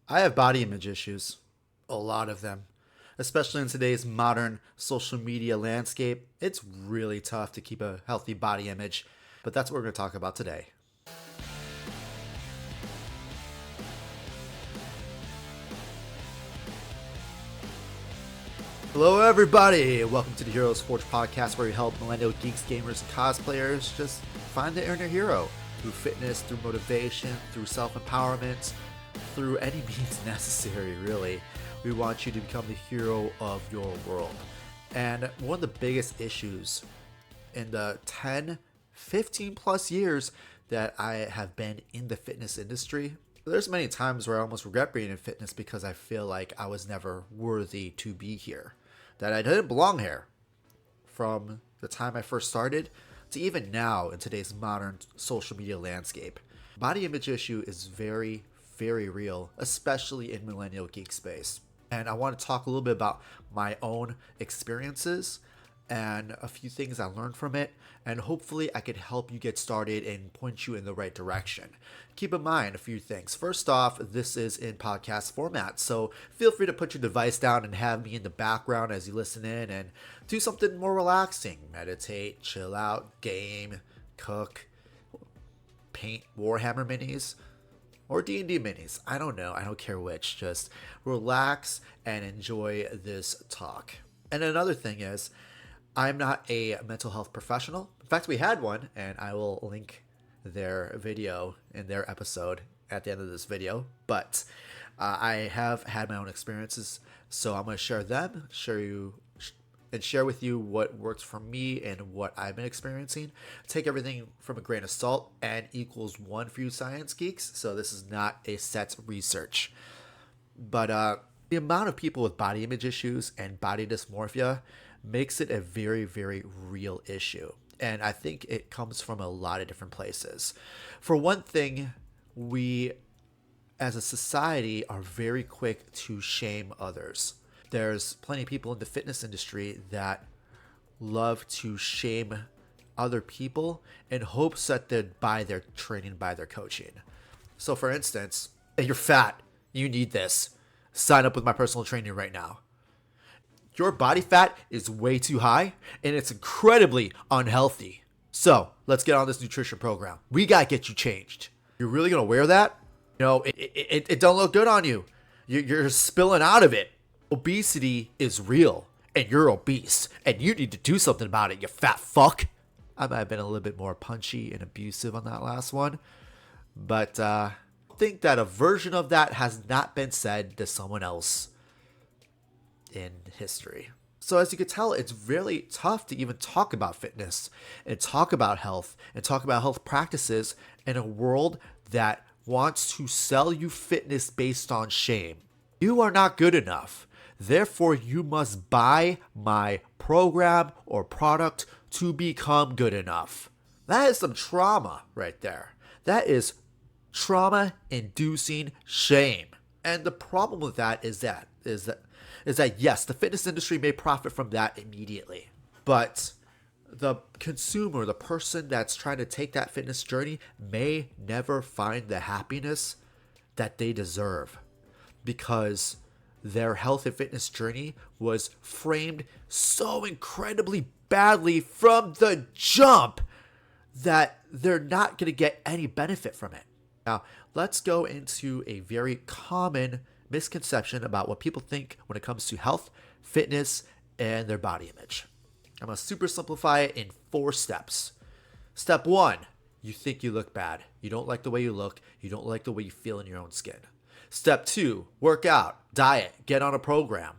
I have body image issues, a lot of them. Especially in today's modern social media landscape, it's really tough to keep a healthy body image, but that's what we're going to talk about today. Hello, everybody! Welcome to the Heroes Forge podcast, where we help millennial geeks, gamers, and cosplayers just find their inner hero through fitness, through motivation, through self empowerment, through any means necessary, really. We want you to become the hero of your world. And one of the biggest issues in the 10, 15 plus years that I have been in the fitness industry, there's many times where I almost regret being in fitness because I feel like I was never worthy to be here, that I didn't belong here. From the time I first started to even now in today's modern social media landscape, body image issue is very, very real, especially in millennial geek space. And I want to talk a little bit about my own experiences and a few things I learned from it, and hopefully I could help you get started and point you in the right direction. Keep in mind a few things. First off, this is in podcast format, so feel free to put your device down and have me in the background as you listen in and do something more relaxing. Meditate, chill out, game, cook, paint Warhammer minis, or D&D minis. I don't know. I don't care which. Just relax and enjoy this talk. And another thing is, I'm not a mental health professional. In fact, we had one, and I will link their video in their episode at the end of this video. But I have had my own experiences, so I'm going to share them, share with you what works for me and what I've been experiencing. Take everything from a grain of salt. N equals 1 for you science geeks, so this is not a set research. But the amount of people with body image issues and body dysmorphia makes it a very, very real issue. And I think it comes from a lot of different places. For one thing, we as a society are very quick to shame others. There's plenty of people in the fitness industry that love to shame other people in hopes that they'd buy their training, buy their coaching. So for instance, hey, you're fat, you need this. Sign up with my personal training right now. Your body fat is way too high and it's incredibly unhealthy. So let's get on this nutrition program. We gotta get you changed. You're really gonna wear that? You know, it don't look good on you. You're spilling out of it. Obesity is real and you're obese and you need to do something about it, you fat fuck. I might have been a little bit more punchy and abusive on that last one, but I think that a version of that has not been said to someone else in history. So as you can tell, it's really tough to even talk about fitness and talk about health and talk about health practices in a world that wants to sell you fitness based on shame. You are not good enough. Therefore, you must buy my program or product to become good enough. That is some trauma right there. That is trauma-inducing shame. And the problem with that is that yes, the fitness industry may profit from that immediately, but the consumer, the person that's trying to take that fitness journey, may never find the happiness that they deserve because their health and fitness journey was framed so incredibly badly from the jump that they're not going to get any benefit from it. Now, let's go into a very common misconception about what people think when it comes to health, fitness, and their body image. I'm going to super simplify it in 4 steps. Step 1, you think you look bad. You don't like the way you look. You don't like the way you feel in your own skin. Step 2, work out, diet, get on a program.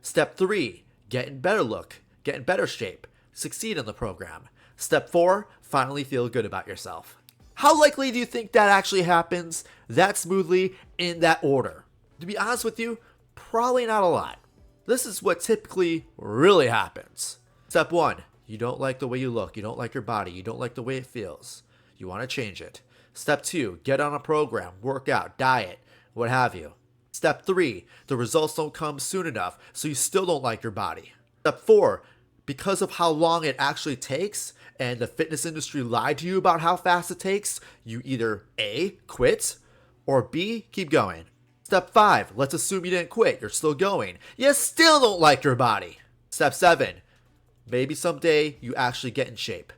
Step 3, get in better look, get in better shape, succeed in the program. Step 4, finally feel good about yourself. How likely do you think that actually happens that smoothly in that order? To be honest with you, probably not a lot. This is what typically really happens. Step 1, you don't like the way you look, you don't like your body, you don't like the way it feels. You want to change it. Step 2, get on a program, work out, diet, what have you. Step 3, the results don't come soon enough, so you still don't like your body. Step 4, because of how long it actually takes, and the fitness industry lied to you about how fast it takes, you either A, quit, or B, keep going. Step 5, let's assume you didn't quit. You're still going. You still don't like your body. Step 7, maybe someday you actually get in shape.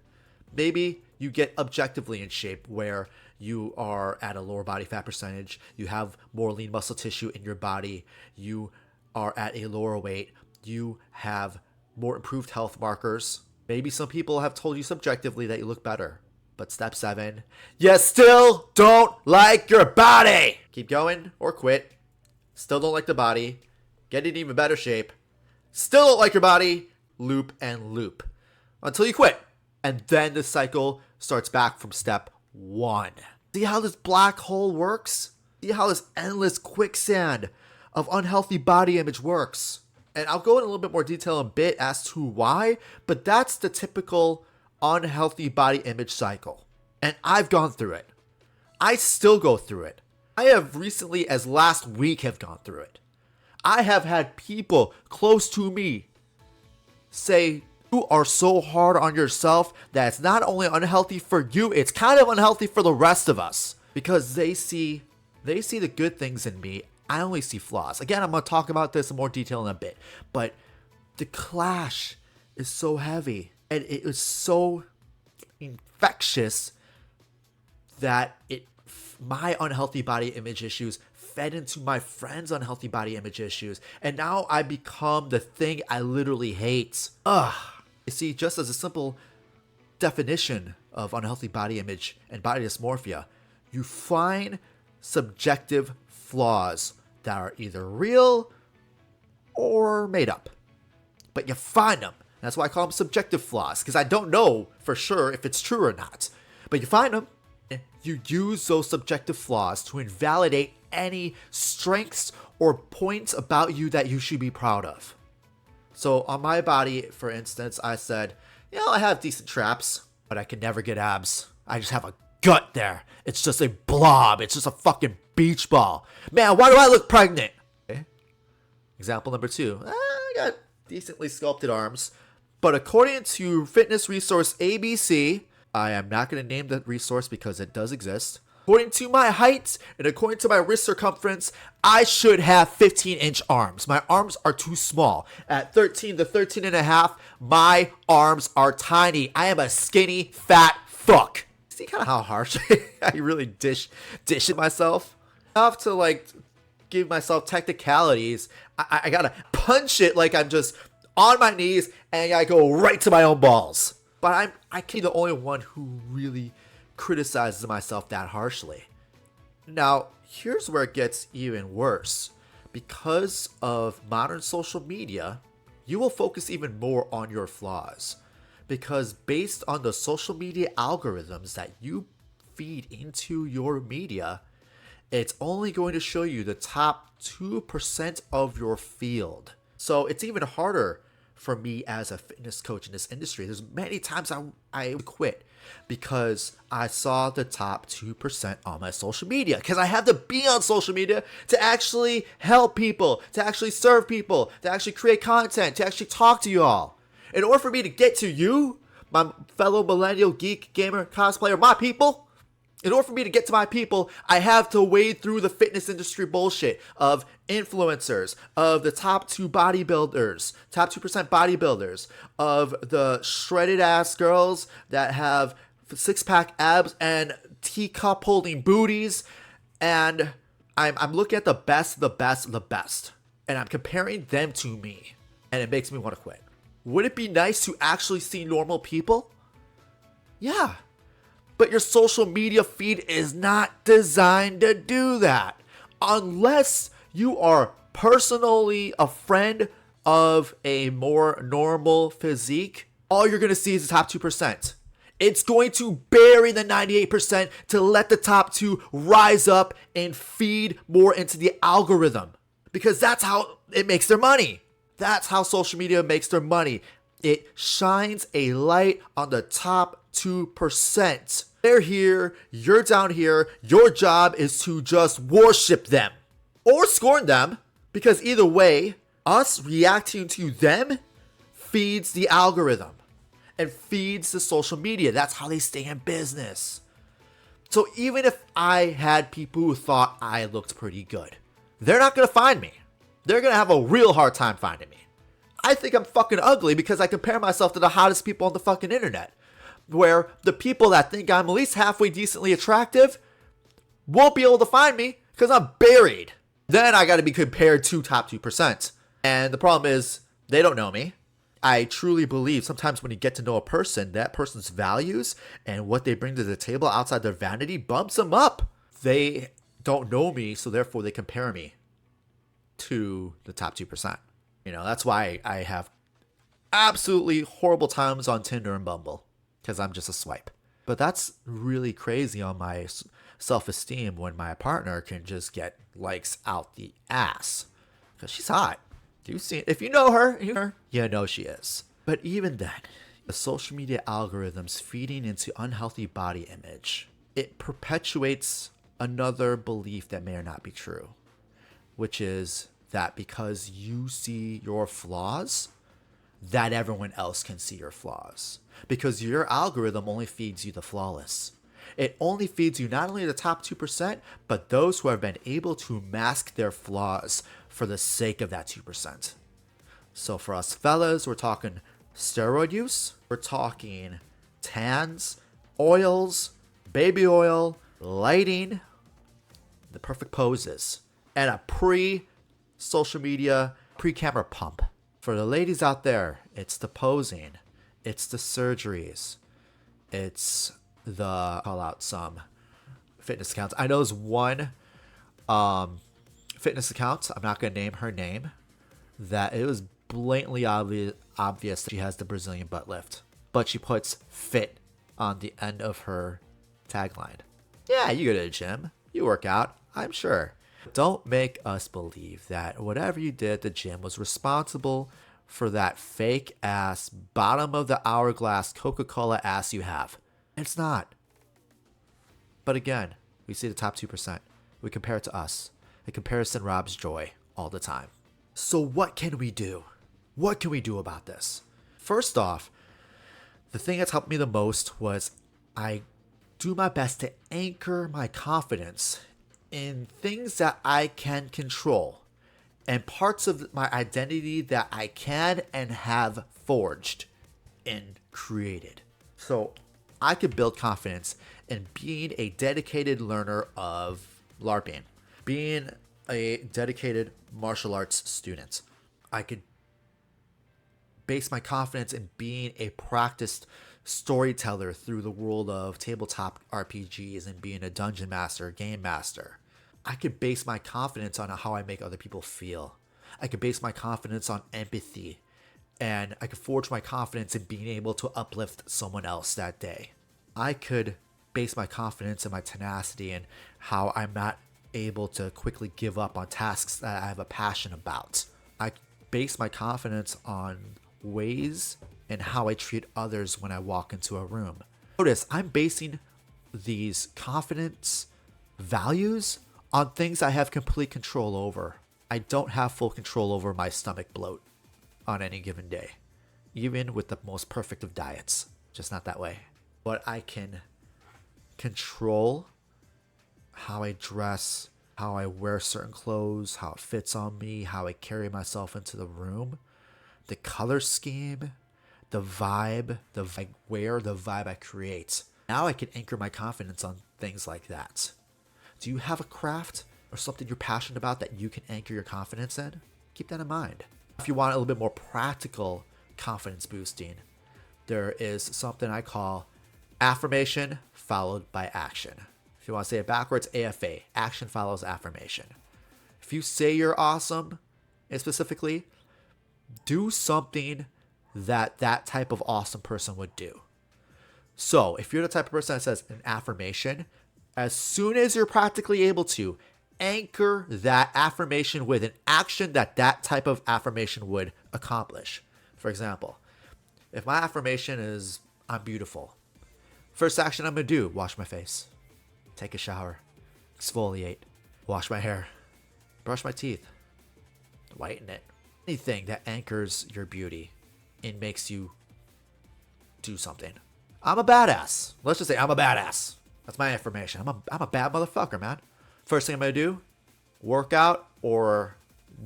Maybe you get objectively in shape where you are at a lower body fat percentage, you have more lean muscle tissue in your body, you are at a lower weight, you have more improved health markers. Maybe some people have told you subjectively that you look better. But step 7, you still don't like your body. Keep going or quit. Still don't like the body. Get in even better shape. Still don't like your body. Loop and loop until you quit. And then the cycle starts back from step 1. See how this black hole works? See how this endless quicksand of unhealthy body image works? And I'll go in a little bit more detail in a bit as to why, but that's the typical unhealthy body image cycle. And I've gone through it. I still go through it. I have recently, as last week, have gone through it. I have had people close to me say, you are so hard on yourself that it's not only unhealthy for you, it's kind of unhealthy for the rest of us. Because they see the good things in me. I only see flaws. Again, I'm going to talk about this in more detail in a bit. But the clash is so heavy. And it is so infectious that my unhealthy body image issues fed into my friends' unhealthy body image issues. And now I become the thing I literally hate. You see, just as a simple definition of unhealthy body image and body dysmorphia, you find subjective flaws that are either real or made up. But you find them. That's why I call them subjective flaws, because I don't know for sure if it's true or not. But you find them, and you use those subjective flaws to invalidate any strengths or points about you that you should be proud of. So on my body, for instance, I said, I have decent traps, but I can never get abs. I just have a gut there. It's just a blob. It's just a fucking beach ball. Man, why do I look pregnant? Okay. Example number 2. I got decently sculpted arms. But according to fitness resource ABC, I am not going to name the resource because it does exist. According to my height and according to my wrist circumference, I should have 15-inch arms. My arms are too small. At 13 to 13 and a half, my arms are tiny. I am a skinny, fat fuck. See kind of how harsh I really dish it myself? Enough to give myself technicalities. I gotta punch it like I'm just on my knees and I go right to my own balls. But I can't be the only one who really criticizes myself that harshly. Now, here's where it gets even worse. Because of modern social media, you will focus even more on your flaws. Because based on the social media algorithms that you feed into your media, it's only going to show you the top 2% of your field. So it's even harder for me as a fitness coach in this industry. There's many times I quit because I saw the top 2% on my social media. Because I have to be on social media to actually help people, to actually serve people, to actually create content, to actually talk to you all. In order for me to get to you, my fellow millennial geek, gamer, cosplayer, my people, in order for me to get to my people, I have to wade through the fitness industry bullshit of influencers, of the top 2 bodybuilders, top 2% bodybuilders, of the shredded ass girls that have 6-pack abs and teacup holding booties. And I'm looking at the best, and I'm comparing them to me, and it makes me want to quit. Would it be nice to actually see normal people? Yeah. But your social media feed is not designed to do that. Unless you are personally a friend of a more normal physique, all you're going to see is the top 2%. It's going to bury the 98% to let the top 2 rise up and feed more into the algorithm. Because that's how it makes their money. That's how social media makes their money. It shines a light on the top 2%. They're here, you're down here, your job is to just worship them or scorn them, because either way, us reacting to them feeds the algorithm and feeds the social media. That's how they stay in business. So even if I had people who thought I looked pretty good, they're not going to find me. They're going to have a real hard time finding me. I think I'm fucking ugly because I compare myself to the hottest people on the fucking internet, where the people that think I'm at least halfway decently attractive won't be able to find me because I'm buried. Then I got to be compared to top 2%. And the problem is they don't know me. I truly believe sometimes when you get to know a person, that person's values and what they bring to the table outside their vanity bumps them up. They don't know me, so therefore they compare me to the top 2%. You know, that's why I have absolutely horrible times on Tinder and Bumble, because I'm just a swipe. But that's really crazy on my self-esteem when my partner can just get likes out the ass because she's hot. You've seen, if you know her, you know she is. But even then, the social media algorithms feeding into unhealthy body image, it perpetuates another belief that may or not be true, which is that because you see your flaws, that everyone else can see your flaws. Because your algorithm only feeds you the flawless. It only feeds you not only the top 2%, but those who have been able to mask their flaws for the sake of that 2%. So for us fellas, we're talking steroid use, we're talking tans, oils, baby oil, lighting, the perfect poses, and a pre-social media, pre-camera pump. For the ladies out there, it's the posing, it's the surgeries, it's the call out some fitness accounts. I know there's one fitness account, I'm not going to name her name, that it was blatantly obvious that she has the Brazilian butt lift, but she puts fit on the end of her tagline. Yeah, you go to the gym, you work out, I'm sure. Don't make us believe that whatever you did at the gym was responsible for that fake ass, bottom of the hourglass Coca-Cola ass you have. It's not. But again, we see the top 2%. We compare it to us. The comparison robs joy all the time. So what can we do? What can we do about this? First off, the thing that's helped me the most was I do my best to anchor my confidence in things that I can control and parts of my identity that I can and have forged and created. So I could build confidence in being a dedicated learner of LARPing, being a dedicated martial arts student. I could base my confidence in being a practiced storyteller through the world of tabletop RPGs and being a dungeon master, game master. I could base my confidence on how I make other people feel. I could base my confidence on empathy, and I could forge my confidence in being able to uplift someone else that day. I could base my confidence in my tenacity and how I'm not able to quickly give up on tasks that I have a passion about. I base my confidence on ways and how I treat others when I walk into a room. Notice I'm basing these confidence values on things I have complete control over. I don't have full control over my stomach bloat on any given day, even with the most perfect of diets. Just not that way. But I can control how I dress, how I wear certain clothes, how it fits on me, how I carry myself into the room, the color scheme, the vibe, the vibe I create. Now I can anchor my confidence on things like that. Do you have a craft or something you're passionate about that you can anchor your confidence in? Keep that in mind. If you want a little bit more practical confidence boosting, there is something I call affirmation followed by action. If you want to say it backwards, AFA, action follows affirmation. If you say you're awesome, and specifically, do something that type of awesome person would do. So if you're the type of person that says an affirmation, as soon as you're practically able to, anchor that affirmation with an action that type of affirmation would accomplish. For example, if my affirmation is, I'm beautiful, first action I'm going to do, wash my face, take a shower, exfoliate, wash my hair, brush my teeth, whiten it. Anything that anchors your beauty and makes you do something. I'm a badass. Let's just say I'm a badass. That's my affirmation. I'm a bad motherfucker, man. First thing I'm going to do, workout or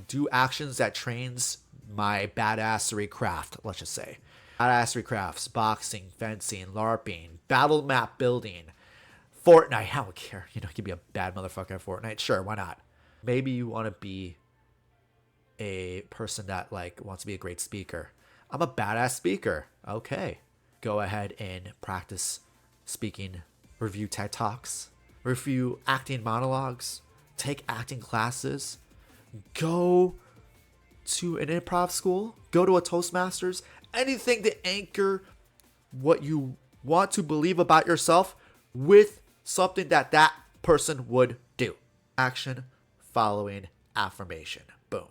do actions that trains my badassery craft, let's just say. Badassery crafts, boxing, fencing, LARPing, battle map building, Fortnite. I don't care. You can be a bad motherfucker at Fortnite. Sure, why not? Maybe you want to be a person that wants to be a great speaker. I'm a badass speaker. Okay. Go ahead and practice speaking, review TED Talks, review acting monologues, take acting classes, go to an improv school, go to a Toastmasters, anything to anchor what you want to believe about yourself with something that person would do. Action following affirmation. Boom.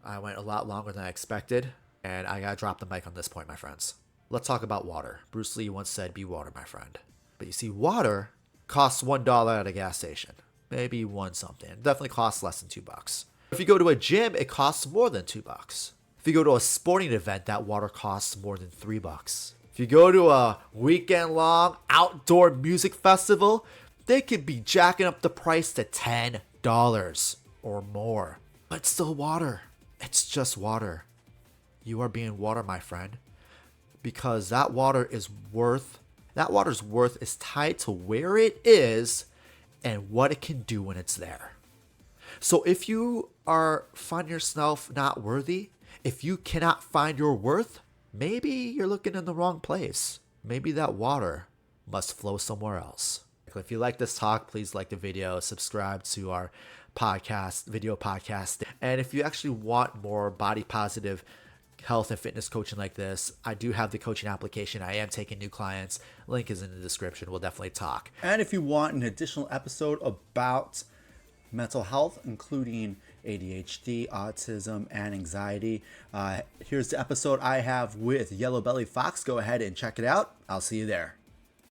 I went a lot longer than I expected, and I gotta drop the mic on this point, my friends. Let's talk about water. Bruce Lee once said, be water, my friend. But you see, water costs $1 at a gas station. Maybe one something. It definitely costs less than $2. If you go to a gym, it costs more than $2. If you go to a sporting event, that water costs more than $3. If you go to a weekend-long outdoor music festival, they could be jacking up the price to $10 or more. But it's still water. It's just water. You are being water, my friend. Because that water's worth is tied to where it is and what it can do when it's there. So if you find yourself not worthy, if you cannot find your worth, maybe you're looking in the wrong place. Maybe that water must flow somewhere else. If you like this talk, please like the video, subscribe to our video podcast. And if you actually want more body positive health and fitness coaching like this, I do have the coaching application. I am taking new clients. Link is in the description. We'll definitely talk. And if you want an additional episode about mental health, including ADHD, autism, and anxiety, here's the episode I have with Yellow Belly Fox. Go ahead and check it out. I'll see you there.